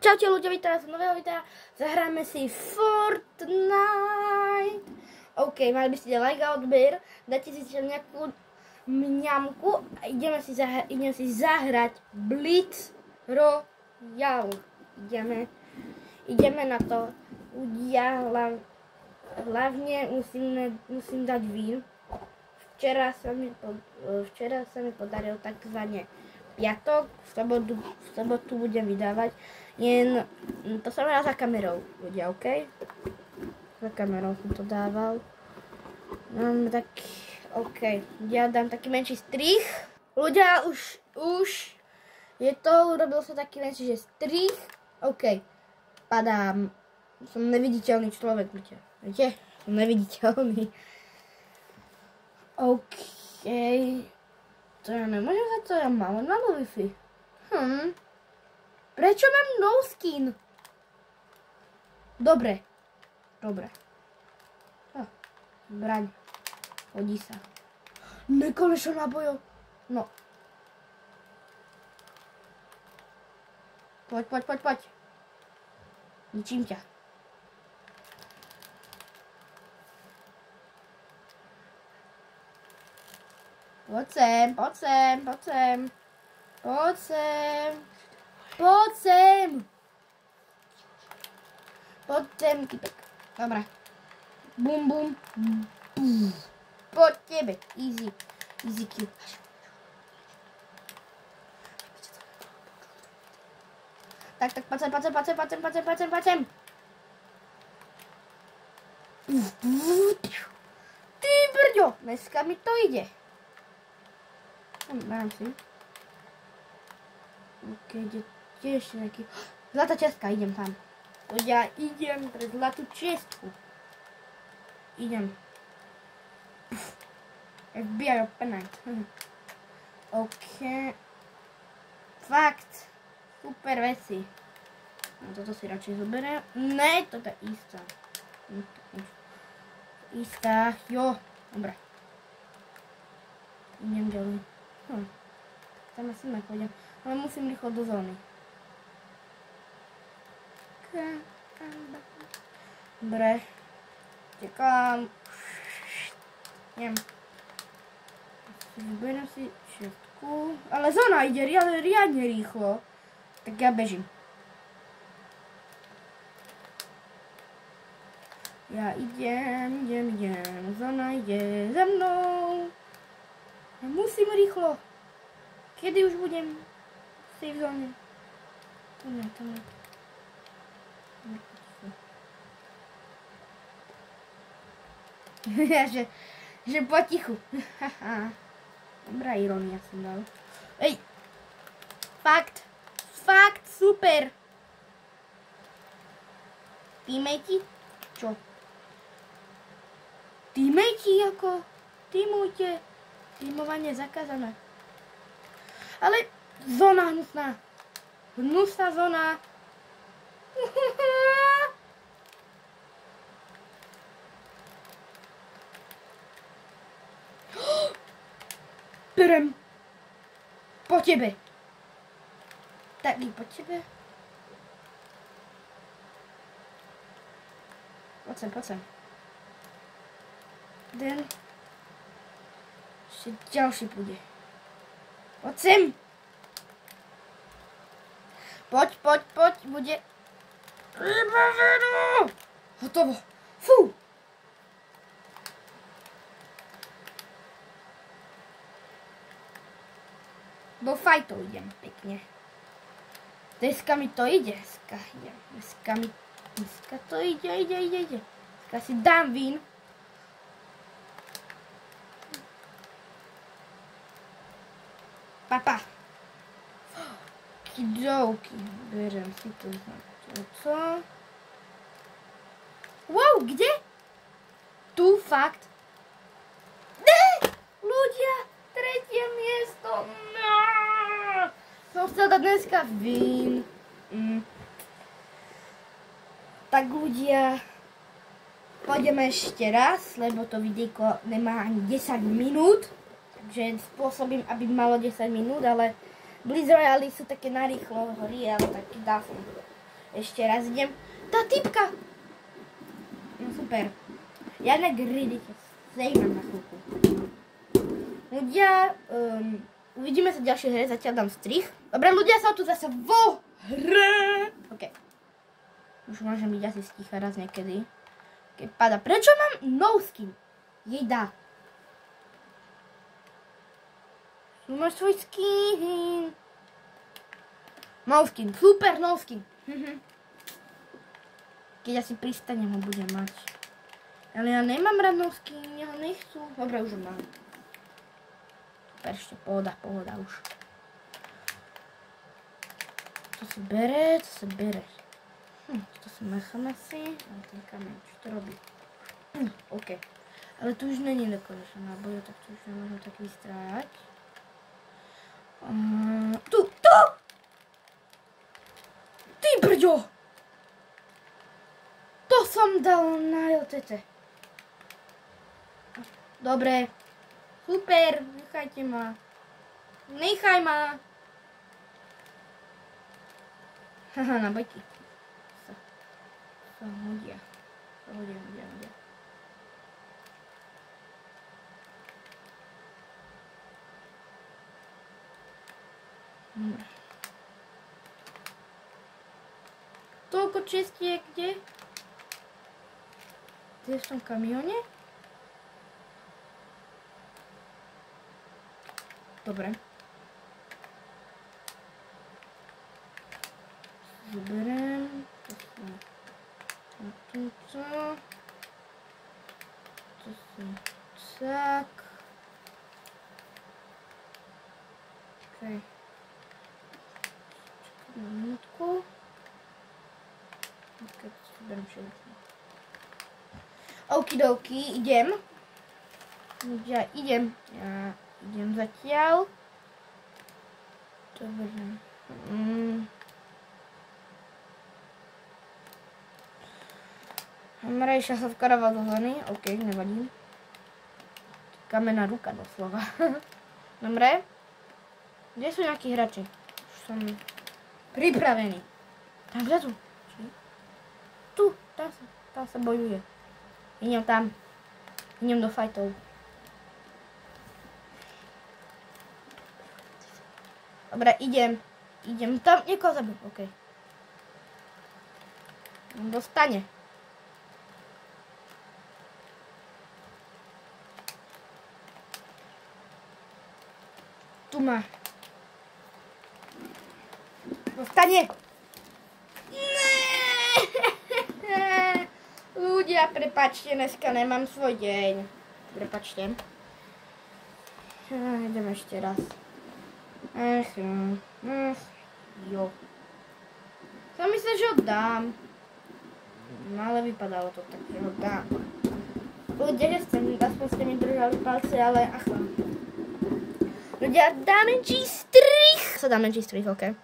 Čaute ľudia, vítam vás nového videa. Zahráme si Fortnite. OK, mali by ste dať like a odber. Dajte si nejakú mňamku a ideme si zahrať Blitz Royale. Ideme na to. Ľudia, hlavne musím dať win. Včera sa mi podarilo takzvané piatok, v sobotu budem vydávať. Jen to som dal za kamerou, ľudia, OK? Za kamerou som to dával. Mám taký, OK, ja dám taký menší strich. Ľudia, už je to, urobil som taký menší, že strich. OK, padám. Som neviditeľný človek, viete? Som neviditeľný. OK. To ja nemôžem za to, ja mám Wi-Fi. Prečo mám no skin? Dobre. Zbraň. Hodí sa. Nekonečné nábojov. No. Poď. Ničím ťa. Poď sem, typek. Dobre. Bum. Poď tebe. Easy kill. Tak, poď sem. Ty brďo, dneska mi to ide. Dám si. OK, kde ešte nejaký... Zlatá čestka, idem tam. Ja idem pre zlatú čestku. Idem. FBI open night. OK. Fakt. Super veci. No toto si radšej zoberiem. Ne, toto je istá. Istá, jo. Dobre. Idem ďalej. Tam asi nepôjdem. Ale musím rýchlo do zóny. Dobre. Tekám. Idem. Vyberiem si všetku. Ale zóna ide riadne rýchlo. Tak ja bežím. Ja idem. Zóna ide za mnou. Ja musím rýchlo. Kedy už budem v safe zóne? To ne. že potichu. Dobrá irónia som dal. Ej! Fakt, super! Teammatey? Čo? Teammatey ako? Teamujte. Teamovanie zakázané. Ale zóna hnusná. Hnusná zóna. Berem. Po tebe. Tak i po tebe. Poď sem. Den. Ešte ďalší bude. Poď sem. Poď. Bude. Hotovo. Fú. Do fajtov idem pekne. Dneska mi to ide. Dneska to ide. Dneska si dám vín. Papa. Kidoki. Berem si to za co. Wow, kde? Tu, fakt. Ne! Ľudia, tretie miesto. No! Som chcel dať dneska vín. Tak ľudia, pôjdeme ešte raz, lebo to videjko nemá ani 10 minút. Takže spôsobím, aby malo 10 minút, ale Blitz Royale sú také narýchlo hry, ale taký dá som. Ešte raz idem. Tá typka! No super. Ja negridite. Sejmem na chvíľku. Ľudia, uvidíme sa v ďalšej hre, zatiaľ dám strich. Dobre, ľudia, som tu zase vo hre. OK. Už môžem byť asi sticha raz niekedy. Keď pada. Prečo mám no skin? Jej dá. Máš svoj skin. No skin. Super no skin. Keď asi pristanem, ho budem mať. Ale ja nemám rád no skin. Ja ho nechcú. Dobre, už ho mám. Super, ešte pohoda už. To si bere, to sa bere. To si necháme si. A ten kameň, čo to robí? OK. Ale tu už není nekonečné náboje, tak to už nemôžem tak vystrájať. Tu! Ty brďo! To som dal na LTT. Dobre. Super, nechajte ma. Nechaj ma. Haha, na bajky. Sa hodia. Hodia. Toľko čestiek, kde? Kde v tom kamióne? Dobre. Zoberiem. Túto. To si tak. OK. Čakám minútku. OK, to si zoberiem všetko. Okidoki, idem. Ja idem zatiaľ. Dobre. Mrejšia sa vkaráva do zóny. OK, nevadí. Kamenná ruka doslova. Dobre. Kde sú nejakí hráči? Už som pripravený. Tam vzadu. Tu, tam sa bojuje. Idem tam. Idem do fightov. Dobre, idem tam, niekoho zabiť, OK. On dostane. Tu má. Dostane. Ľudia, prepáčte, dneska nemám svoj deň. Prepáčte. Idem ešte raz. Jo. Som myslel, že ho dám. Ale vypadalo to tak, že ho dám. Ľudia, aspoň ste mi držali palce, ale ľudia, dáme G-strich. Dáme G-strich, OK.